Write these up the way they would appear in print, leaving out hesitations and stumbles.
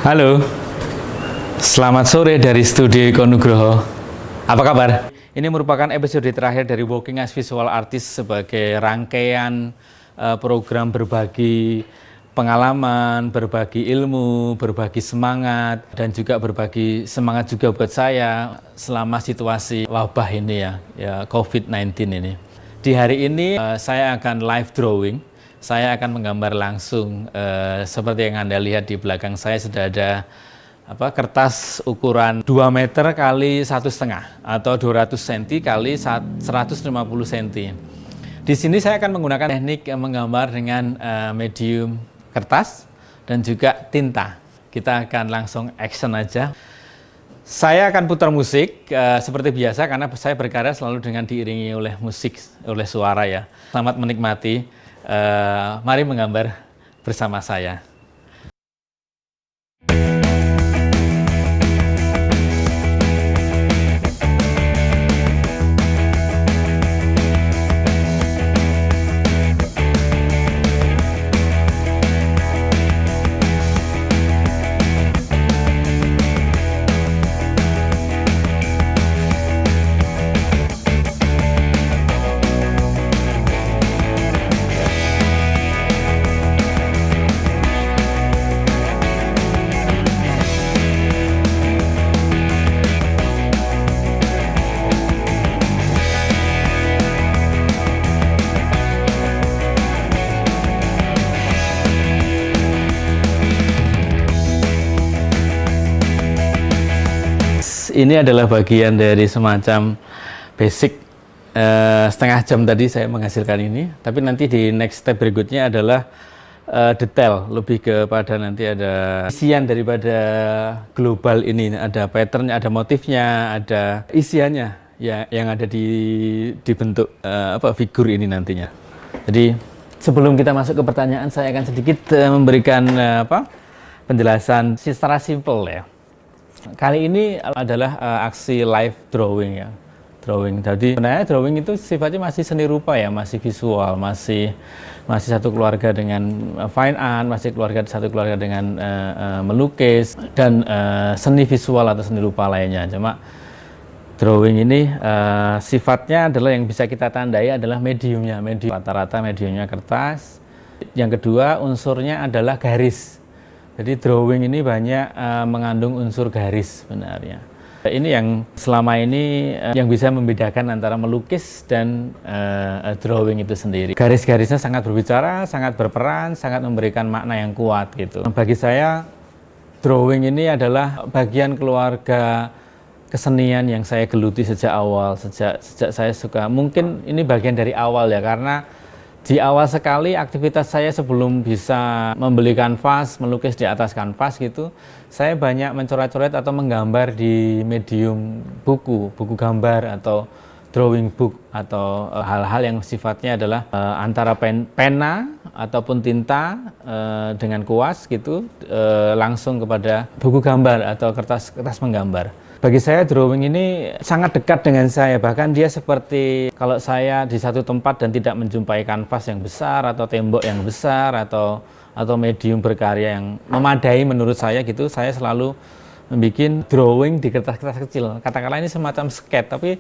Halo, selamat sore dari studio Eko Nugroho. Apa kabar? Ini merupakan episode terakhir dari Working as Visual Artist sebagai rangkaian program berbagi pengalaman, berbagi ilmu, berbagi semangat, dan juga berbagi semangat juga buat saya selama situasi wabah ini ya COVID-19 ini. Di hari ini saya akan live drawing. Saya akan menggambar langsung seperti yang Anda lihat di belakang saya sudah ada kertas ukuran 2 meter kali 1,5 atau 200 cm kali 150 cm. Di sini saya akan menggunakan teknik menggambar dengan medium kertas dan juga tinta. Kita akan langsung action aja. Saya akan putar musik seperti biasa karena saya berkarya selalu dengan diiringi oleh musik, oleh suara ya. Selamat menikmati. Mari menggambar bersama saya. Ini adalah bagian dari semacam basic setengah jam tadi saya menghasilkan ini, tapi nanti di next step berikutnya adalah detail, lebih kepada nanti ada isian daripada global ini, ada patternnya, ada motifnya, ada isiannya ya yang ada di bentuk figur ini nantinya. Jadi sebelum kita masuk ke pertanyaan, saya akan sedikit memberikan penjelasan secara simpel ya. Kali ini adalah aksi live drawing ya, drawing. Jadi sebenarnya drawing itu sifatnya masih seni rupa ya, masih visual, masih satu keluarga dengan fine art, masih satu keluarga dengan melukis dan seni visual atau seni rupa lainnya. Cuma drawing ini sifatnya adalah yang bisa kita tandai adalah mediumnya, rata-rata mediumnya kertas. Yang kedua unsurnya adalah garis. Jadi drawing ini banyak mengandung unsur garis sebenarnya. Ini yang selama ini yang bisa membedakan antara melukis dan drawing itu sendiri. Garis-garisnya sangat berbicara, sangat berperan, sangat memberikan makna yang kuat gitu. Bagi saya drawing ini adalah bagian keluarga kesenian yang saya geluti sejak awal, sejak saya suka. Mungkin ini bagian dari awal ya, karena di awal sekali aktivitas saya sebelum bisa membeli kanvas, melukis di atas kanvas gitu, saya banyak mencoret-coret atau menggambar di medium buku gambar atau drawing book atau hal-hal yang sifatnya adalah antara pena ataupun tinta dengan kuas gitu langsung kepada buku gambar atau kertas menggambar. Bagi saya drawing ini sangat dekat dengan saya, bahkan dia seperti kalau saya di satu tempat dan tidak menjumpai kanvas yang besar atau tembok yang besar atau medium berkarya yang memadai menurut saya gitu, saya selalu membuat drawing di kertas-kertas kecil. Katakanlah ini semacam sketch, tapi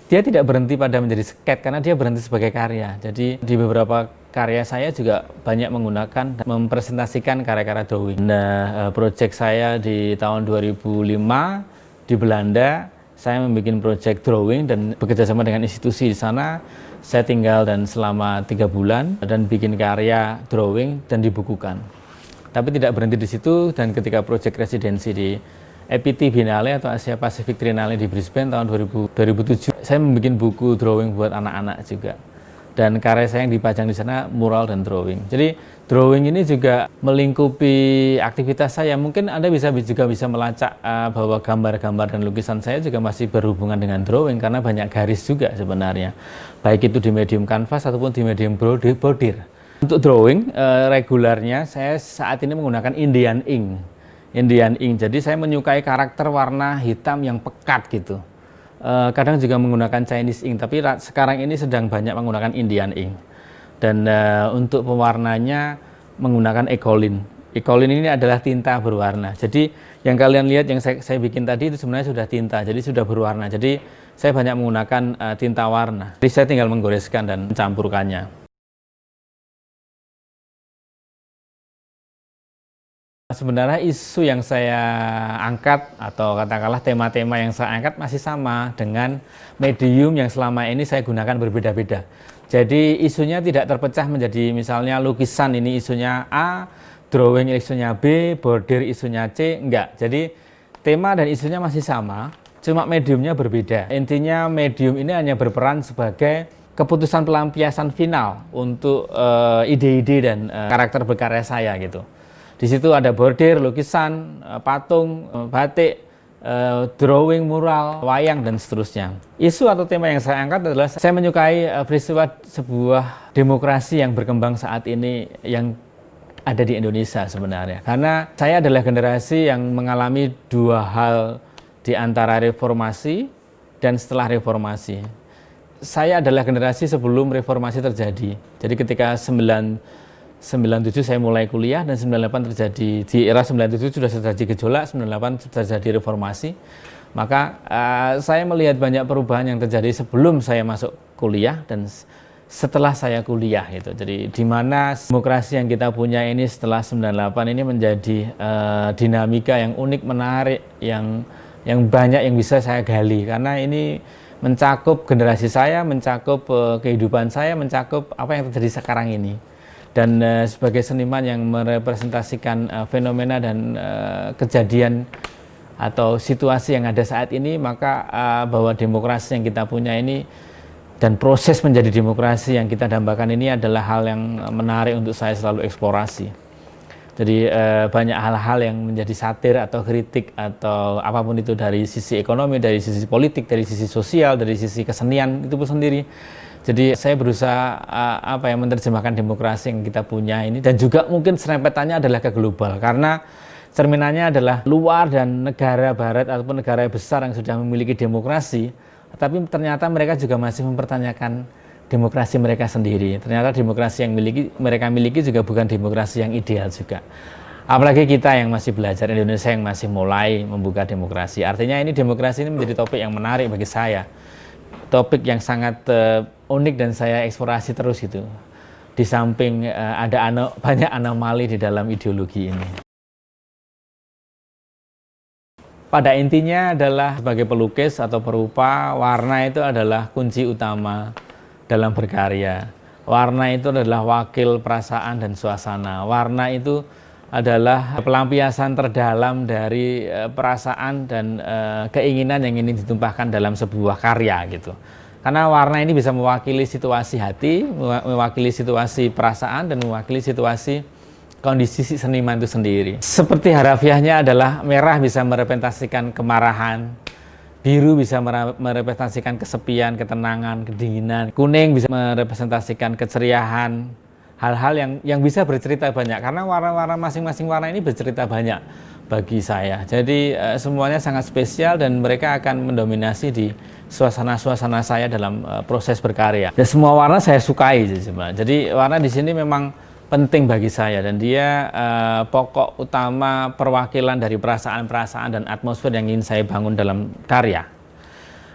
dia tidak berhenti pada menjadi sketch karena dia berhenti sebagai karya. Jadi di beberapa karya saya juga banyak menggunakan dan mempresentasikan karya-karya drawing. Nah, project saya di tahun 2005 di Belanda, saya membuat proyek drawing dan bekerjasama dengan institusi di sana. Saya tinggal dan selama 3 bulan dan bikin karya drawing dan dibukukan. Tapi tidak berhenti di situ, dan ketika proyek residensi di APT Biennale atau Asia Pacific Triennale di Brisbane tahun 2007, saya membuat buku drawing buat anak-anak juga. Dan karya saya yang dipajang di sana mural dan drawing. Jadi drawing ini juga melingkupi aktivitas saya. Mungkin Anda juga bisa melacak bahwa gambar-gambar dan lukisan saya juga masih berhubungan dengan drawing karena banyak garis juga sebenarnya. Baik itu di medium kanvas ataupun di medium bordir. Untuk drawing regularnya saya saat ini menggunakan Indian ink. Jadi saya menyukai karakter warna hitam yang pekat gitu. Kadang juga menggunakan Chinese ink, tapi sekarang ini sedang banyak menggunakan Indian ink. Dan untuk pewarnanya menggunakan Ecolin. Ikaulin ini adalah tinta berwarna. Jadi yang kalian lihat yang saya bikin tadi itu sebenarnya sudah tinta, jadi sudah berwarna. Jadi saya banyak menggunakan tinta warna. Jadi saya tinggal menggoreskan dan mencampurkannya. Sebenarnya isu yang saya angkat atau katakanlah tema-tema yang saya angkat masih sama dengan medium yang selama ini saya gunakan berbeda-beda. Jadi isunya tidak terpecah menjadi misalnya lukisan ini isunya A, drawing isunya B, bordir isunya C, enggak. Jadi tema dan isunya masih sama, cuma mediumnya berbeda. Intinya medium ini hanya berperan sebagai keputusan pelampiasan final untuk ide-ide dan karakter berkarya saya gitu. Di situ ada bordir, lukisan, patung, batik, drawing, mural, wayang, dan seterusnya. Isu atau tema yang saya angkat adalah saya menyukai peristiwa sebuah demokrasi yang berkembang saat ini yang ada di Indonesia sebenarnya. Karena saya adalah generasi yang mengalami dua hal di antara reformasi dan setelah reformasi. Saya adalah generasi sebelum reformasi terjadi. Jadi ketika 97 saya mulai kuliah dan 98 terjadi, di era 97 sudah terjadi gejolak, 98 terjadi reformasi. Maka saya melihat banyak perubahan yang terjadi sebelum saya masuk kuliah dan setelah saya kuliah gitu. Jadi di mana demokrasi yang kita punya ini setelah 98 ini menjadi dinamika yang unik, menarik, yang banyak yang bisa saya gali karena ini mencakup generasi saya, mencakup kehidupan saya, mencakup apa yang terjadi sekarang ini. Dan sebagai seniman yang merepresentasikan fenomena dan kejadian atau situasi yang ada saat ini, maka bahwa demokrasi yang kita punya ini dan proses menjadi demokrasi yang kita dambakan ini adalah hal yang menarik untuk saya selalu eksplorasi. Jadi banyak hal-hal yang menjadi satir atau kritik atau apapun itu dari sisi ekonomi, dari sisi politik, dari sisi sosial, dari sisi kesenian itu pun sendiri. Jadi saya berusaha menerjemahkan demokrasi yang kita punya ini dan juga mungkin serempetannya adalah ke global karena cerminannya adalah luar dan negara barat ataupun negara besar yang sudah memiliki demokrasi, tapi ternyata mereka juga masih mempertanyakan demokrasi mereka sendiri. Ternyata demokrasi yang mereka miliki juga bukan demokrasi yang ideal juga. Apalagi kita yang masih belajar, Indonesia yang masih mulai membuka demokrasi. Artinya ini demokrasi ini menjadi topik yang menarik bagi saya. Topik yang sangat unik dan saya eksplorasi terus gitu. Di samping ada banyak anomali di dalam ideologi ini. Pada intinya adalah sebagai pelukis atau perupa, warna itu adalah kunci utama dalam berkarya. Warna itu adalah wakil perasaan dan suasana. Warna itu adalah pelampiasan terdalam dari perasaan dan keinginan yang ingin ditumpahkan dalam sebuah karya gitu. Karena warna ini bisa mewakili situasi hati, mewakili situasi perasaan dan mewakili situasi kondisi si seniman itu sendiri. Seperti harafiahnya adalah merah bisa merepresentasikan kemarahan, biru bisa merepresentasikan kesepian, ketenangan, kedinginan, kuning bisa merepresentasikan keceriaan, hal-hal yang bisa bercerita banyak karena warna-warna masing-masing warna ini bercerita banyak bagi saya. Jadi semuanya sangat spesial dan mereka akan mendominasi di suasana-suasana saya dalam proses berkarya. Dan semua warna saya sukai sebenarnya. Jadi warna di sini memang penting bagi saya dan dia pokok utama perwakilan dari perasaan-perasaan dan atmosfer yang ingin saya bangun dalam karya.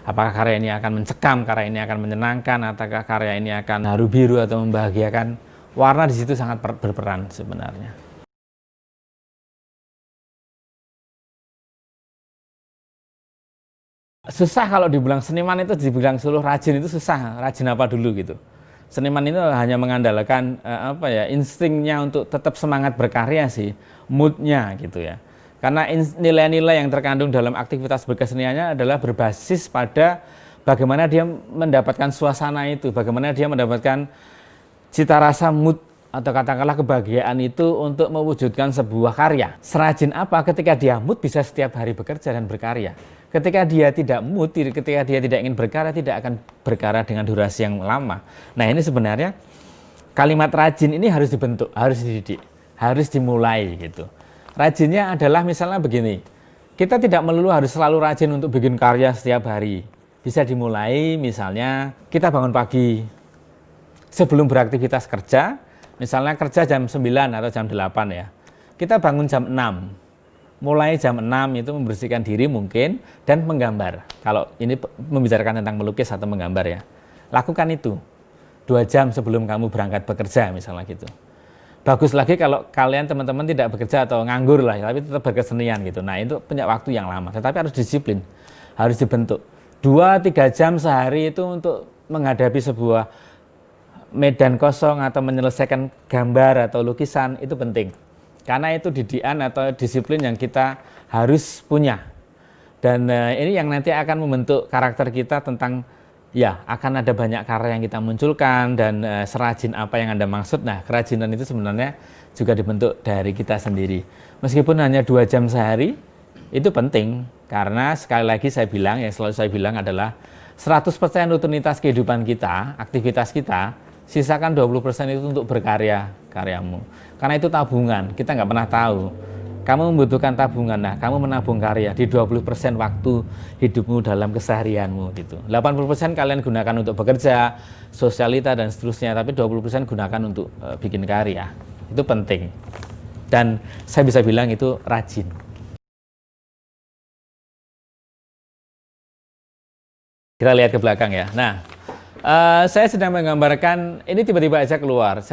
Apakah karya ini akan mencekam, karya ini akan menyenangkan, ataukah karya ini akan haru biru atau membahagiakan? Warna di situ sangat berperan sebenarnya. Susah kalau dibilang seniman itu dibilang suluh rajin itu susah. Rajin apa dulu gitu. Seniman itu hanya mengandalkan instingnya untuk tetap semangat berkarya sih, moodnya gitu ya. Karena nilai-nilai yang terkandung dalam aktivitas berkeseniannya adalah berbasis pada bagaimana dia mendapatkan suasana itu, bagaimana dia mendapatkan cita rasa mood atau katakanlah kebahagiaan itu untuk mewujudkan sebuah karya. Serajin apa ketika dia mood bisa setiap hari bekerja dan berkarya. Ketika dia tidak mood, ketika dia tidak ingin berkarya, tidak akan berkarya dengan durasi yang lama. Nah ini sebenarnya kalimat rajin ini harus dibentuk, harus dididik, harus dimulai gitu. Rajinnya adalah misalnya begini, kita tidak melulu harus selalu rajin untuk bikin karya setiap hari. Bisa dimulai misalnya kita bangun pagi, sebelum beraktivitas kerja, misalnya kerja jam 9 atau jam 8 ya. kita bangun jam 6. Mulai jam 6 itu membersihkan diri mungkin dan menggambar. Kalau ini membicarakan tentang melukis atau menggambar ya. Lakukan itu 2 jam sebelum kamu berangkat bekerja misalnya gitu. Bagus lagi kalau kalian teman-teman tidak bekerja atau nganggur lah, tapi tetap berkesenian gitu. Nah itu punya waktu yang lama, tetapi harus disiplin, harus dibentuk. 2-3 jam sehari itu untuk menghadapi sebuah medan kosong atau menyelesaikan gambar atau lukisan itu penting. Karena itu didikan atau disiplin yang kita harus punya. Dan ini yang nanti akan membentuk karakter kita tentang, ya akan ada banyak karya yang kita munculkan dan serajin apa yang Anda maksud. Nah kerajinan itu sebenarnya juga dibentuk dari kita sendiri. Meskipun hanya 2 jam sehari, itu penting. Karena sekali lagi saya bilang, yang selalu saya bilang adalah 100% rutinitas kehidupan kita, aktivitas kita, sisakan 20% itu untuk berkarya, karyamu. Karena itu tabungan, kita nggak pernah tahu. Kamu membutuhkan tabungan, nah kamu menabung karya di 20% waktu hidupmu dalam keseharianmu gitu. 80% kalian gunakan untuk bekerja, sosialita dan seterusnya, tapi 20% gunakan untuk bikin karya. Itu penting. Dan saya bisa bilang itu rajin. Kita lihat ke belakang ya. Nah, saya sedang menggambarkan, ini tiba-tiba aja keluar.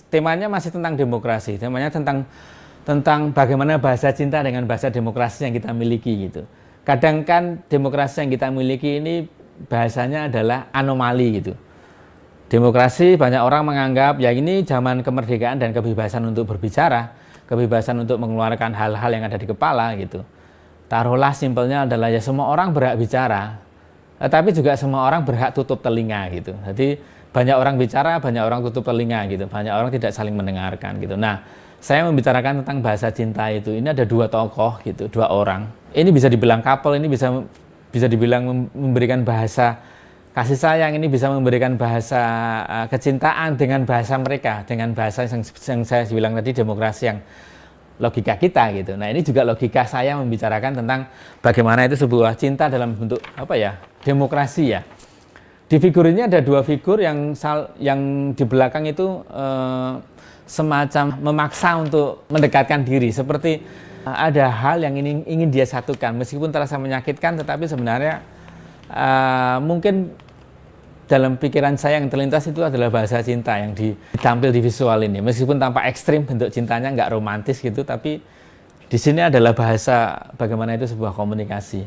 Temanya masih tentang demokrasi, temanya tentang bagaimana bahasa cinta dengan bahasa demokrasi yang kita miliki gitu. Kadang kan demokrasi yang kita miliki ini bahasanya adalah anomali gitu. Demokrasi banyak orang menganggap ya ini zaman kemerdekaan dan kebebasan untuk berbicara, kebebasan untuk mengeluarkan hal-hal yang ada di kepala gitu. Taruhlah simpelnya adalah ya semua orang berhak bicara, tapi juga semua orang berhak tutup telinga gitu. Jadi banyak orang bicara, banyak orang tutup telinga gitu, banyak orang tidak saling mendengarkan gitu. Nah, saya membicarakan tentang bahasa cinta itu. Ini ada 2 tokoh gitu, 2 orang. Ini bisa dibilang couple, ini bisa dibilang memberikan bahasa kasih sayang, ini bisa memberikan bahasa kecintaan dengan bahasa mereka, dengan bahasa yang saya bilang tadi demokrasi yang logika kita gitu. Nah, ini juga logika saya membicarakan tentang bagaimana itu sebuah cinta dalam bentuk apa ya? Demokrasi ya. Di figur ini ada 2 figur yang di belakang itu semacam memaksa untuk mendekatkan diri, seperti ada hal yang ingin dia satukan, meskipun terasa menyakitkan, tetapi sebenarnya mungkin dalam pikiran saya yang terlintas itu adalah bahasa cinta yang ditampil di visual ini, meskipun tanpa ekstrim bentuk cintanya, nggak romantis gitu, tapi di sini adalah bahasa bagaimana itu sebuah komunikasi.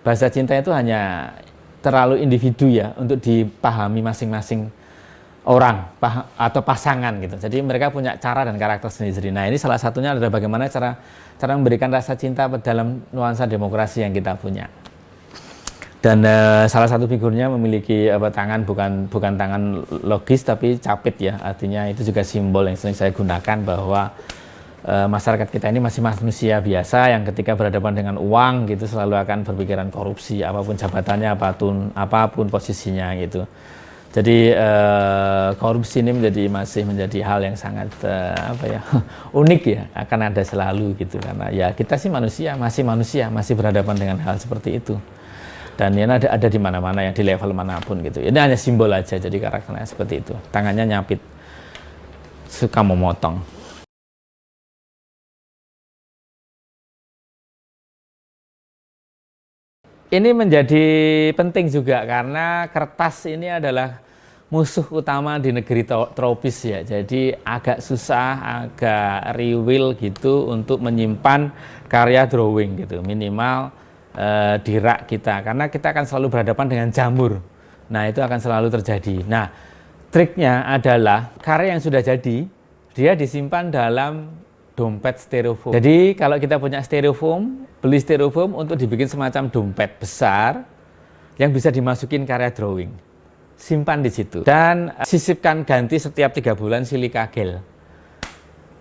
Bahasa cinta itu hanya terlalu individu ya untuk dipahami masing-masing orang atau pasangan gitu. Jadi mereka punya cara dan karakter sendiri-sendiri. Nah, ini salah satunya adalah bagaimana cara memberikan rasa cinta dalam nuansa demokrasi yang kita punya. Dan salah satu figurnya memiliki tangan bukan tangan logis tapi capit ya. Artinya itu juga simbol yang sering saya gunakan bahwa masyarakat kita ini masih manusia biasa yang ketika berhadapan dengan uang gitu selalu akan berpikiran korupsi, apapun jabatannya, apapun posisinya gitu. Jadi korupsi ini masih menjadi hal yang sangat unik ya, akan ada selalu gitu, karena ya kita sih manusia, masih berhadapan dengan hal seperti itu. Dan ini ada di mana-mana ya, di level manapun gitu. Ini hanya simbol aja, jadi karakternya seperti itu. Tangannya nyapit, suka memotong. Ini menjadi penting juga karena kertas ini adalah musuh utama di negeri tropis ya. Jadi agak susah, agak riwil gitu untuk menyimpan karya drawing gitu. Minimal di rak kita, karena kita akan selalu berhadapan dengan jamur. Nah, itu akan selalu terjadi. Nah, triknya adalah karya yang sudah jadi, dia disimpan dalam dompet styrofoam. Jadi kalau kita punya styrofoam, beli styrofoam untuk dibikin semacam dompet besar yang bisa dimasukin karya drawing. Simpan di situ dan sisipkan ganti setiap 3 bulan silika gel.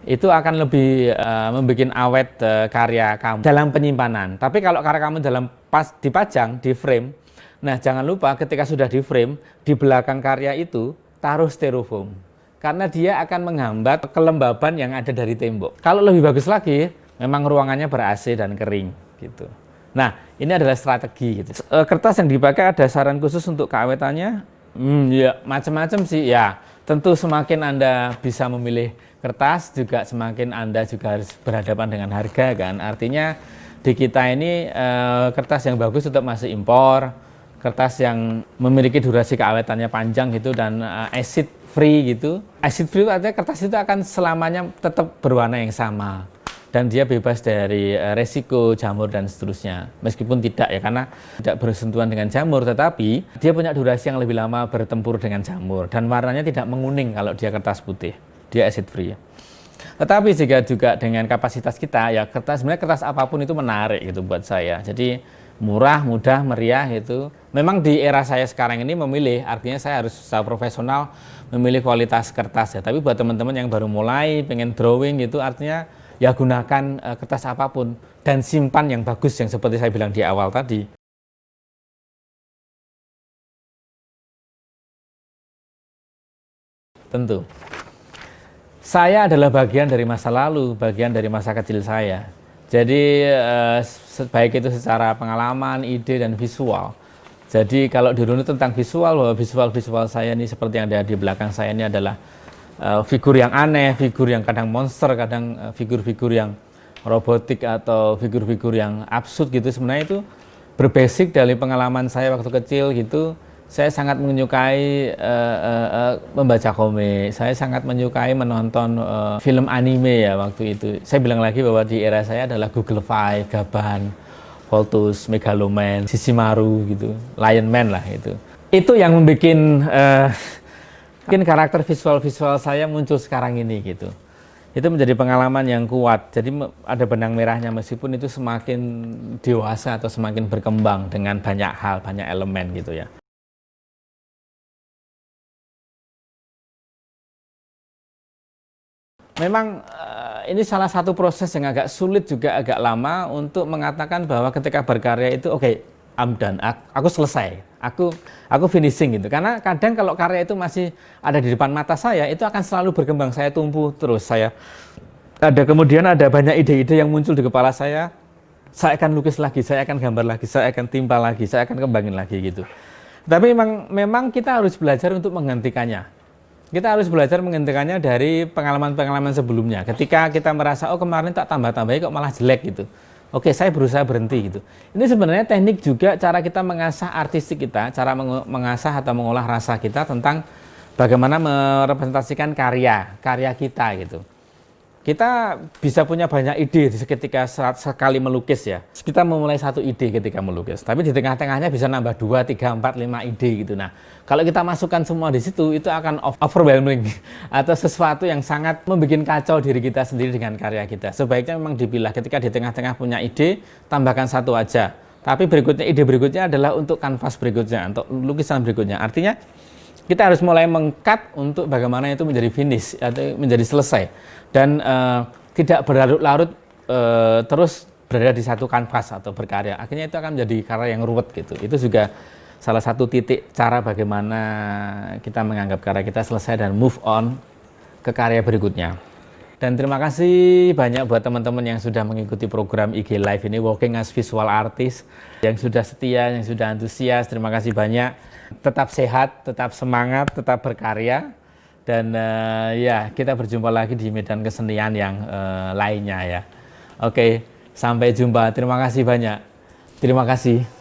Itu akan lebih membuat awet karya kamu dalam penyimpanan. Tapi kalau karya kamu dipajang di frame, nah jangan lupa ketika sudah di frame, di belakang karya itu taruh styrofoam. Karena dia akan menghambat kelembaban yang ada dari tembok. Kalau lebih bagus lagi, memang ruangannya ber-AC dan kering gitu. Nah, ini adalah strategi gitu. Kertas yang dipakai ada saran khusus untuk keawetannya? Ya, macam-macam sih ya. Tentu semakin Anda bisa memilih kertas juga semakin Anda juga harus berhadapan dengan harga kan. Artinya di kita ini kertas yang bagus tetap masih impor, kertas yang memiliki durasi keawetannya panjang gitu dan acid free gitu. Acid free itu artinya kertas itu akan selamanya tetap berwarna yang sama dan dia bebas dari resiko jamur dan seterusnya. Meskipun tidak ya, karena tidak bersentuhan dengan jamur, tetapi dia punya durasi yang lebih lama bertempur dengan jamur dan warnanya tidak menguning kalau dia kertas putih. Dia acid free ya. Tetapi juga dengan kapasitas kita ya, sebenarnya kertas apapun itu menarik gitu buat saya. Jadi murah, mudah, meriah itu. Memang di era saya sekarang ini memilih, artinya saya harus secara profesional memilih kualitas kertas ya. Tapi buat teman-teman yang baru mulai pengen drawing gitu, artinya ya gunakan kertas apapun dan simpan yang bagus yang seperti saya bilang di awal tadi. Tentu. Saya adalah bagian dari masa lalu, bagian dari masa kecil saya. Jadi baik itu secara pengalaman, ide, dan visual. Jadi kalau dirunut tentang visual, bahwa visual saya ini seperti yang ada di belakang saya ini adalah figur yang aneh, figur yang kadang monster, kadang figur-figur yang robotik atau figur-figur yang absurd gitu. Sebenarnya itu berbasic dari pengalaman saya waktu kecil gitu. Saya sangat menyukai membaca komik. Saya sangat menyukai menonton film anime ya waktu itu. Saya bilang lagi bahwa di era saya adalah Google Five, Gaban, Voltus, Megaloman, Shishimaru gitu, Lion Man lah itu. Itu yang membuat mungkin karakter visual saya muncul sekarang ini gitu. Itu menjadi pengalaman yang kuat. Jadi ada benang merahnya meskipun itu semakin dewasa atau semakin berkembang dengan banyak hal, banyak elemen gitu ya. Memang ini salah satu proses yang agak sulit juga agak lama untuk mengatakan bahwa ketika berkarya itu oke, I'm done, aku selesai, aku finishing gitu. Karena kadang kalau karya itu masih ada di depan mata saya, itu akan selalu berkembang, saya tumbuh terus, kemudian ada banyak ide-ide yang muncul di kepala saya akan lukis lagi, saya akan gambar lagi, saya akan timpa lagi, saya akan kembangin lagi gitu. Tapi memang kita harus belajar untuk menghentikannya. Kita harus belajar menghentikannya dari pengalaman-pengalaman sebelumnya. Ketika kita merasa, oh kemarin tak tambah-tambahin kok malah jelek gitu. Oke, saya berusaha berhenti gitu. Ini sebenarnya teknik juga cara kita mengasah artistik kita, cara mengasah atau mengolah rasa kita tentang bagaimana merepresentasikan karya kita gitu. Kita bisa punya banyak ide ketika sekali melukis ya. Kita memulai satu ide ketika melukis, tapi di tengah-tengahnya bisa nambah 2, 3, 4, 5 ide gitu. Nah, kalau kita masukkan semua di situ, itu akan overwhelming atau sesuatu yang sangat membuat kacau diri kita sendiri dengan karya kita. Sebaiknya memang dipilah ketika di tengah-tengah punya ide, tambahkan satu aja. Tapi ide berikutnya adalah untuk kanvas berikutnya, untuk lukisan berikutnya. Artinya kita harus mulai meng-cut untuk bagaimana itu menjadi finish atau menjadi selesai dan tidak berlarut-larut terus berada di satu kanvas atau berkarya. Akhirnya itu akan menjadi karya yang ruwet gitu. Itu juga salah satu titik cara bagaimana kita menganggap karya kita selesai dan move on ke karya berikutnya. Dan terima kasih banyak buat teman-teman yang sudah mengikuti program IG Live ini, Working as Visual Artist, yang sudah setia, yang sudah antusias. Terima kasih banyak. Tetap sehat, tetap semangat, tetap berkarya. Dan ya, kita berjumpa lagi di medan kesenian yang lainnya ya. Oke, sampai jumpa. Terima kasih banyak. Terima kasih.